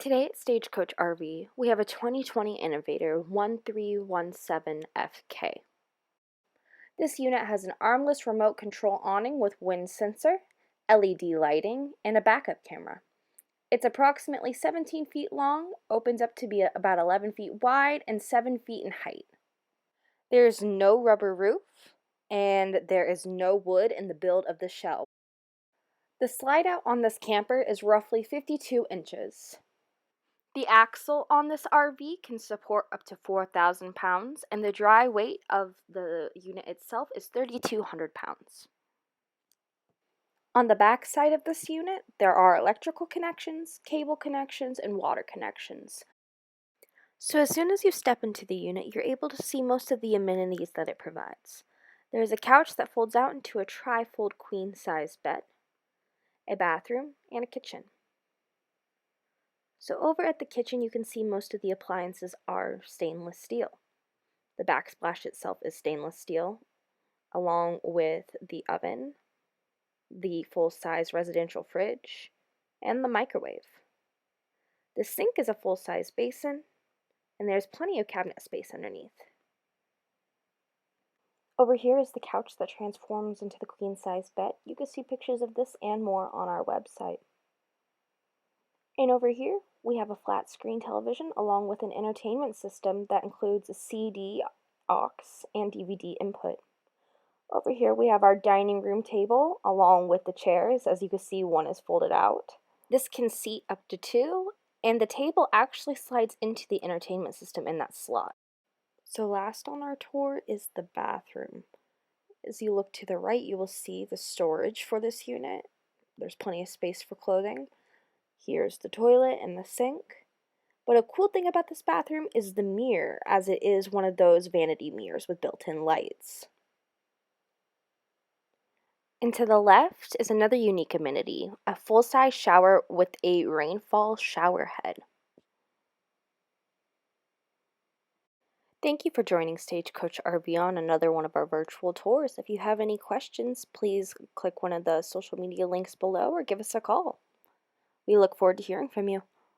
Today at Stagecoach RV, we have a 2020 Innovator 1317FK. This unit has an armless remote control awning with wind sensor, LED lighting, and a backup camera. It's approximately 17 feet long, opens up to be about 11 feet wide, and 7 feet in height. There is no rubber roof, and there is no wood in the build of the shell. The slide out on this camper is roughly 52 inches. The axle on this RV can support up to 4,000 pounds, and the dry weight of the unit itself is 3,200 pounds. On the back side of this unit, there are electrical connections, cable connections, and water connections. So as soon as you step into the unit, you're able to see most of the amenities that it provides. There is a couch that folds out into a tri-fold queen-size bed, a bathroom, and a kitchen. So over at the kitchen, you can see most of the appliances are stainless steel. The backsplash itself is stainless steel, along with the oven, the full-size residential fridge, and the microwave. The sink is a full-size basin, and there's plenty of cabinet space underneath. Over here is the couch that transforms into the queen-size bed. You can see pictures of this and more on our website. And over here, we have a flat screen television along with an entertainment system that includes a CD, aux, and DVD input. Over here we have our dining room table along with the chairs. As you can see, one is folded out. This can seat up to 2, and the table actually slides into the entertainment system in that slot. So last on our tour is the bathroom. As you look to the right, you will see the storage for this unit. There's plenty of space for clothing. Here's the toilet and the sink. But a cool thing about this bathroom is the mirror, as it is one of those vanity mirrors with built-in lights. And to the left is another unique amenity, a full-size shower with a rainfall shower head. Thank you for joining Stagecoach RV on another one of our virtual tours. If you have any questions, please click one of the social media links below or give us a call. We look forward to hearing from you.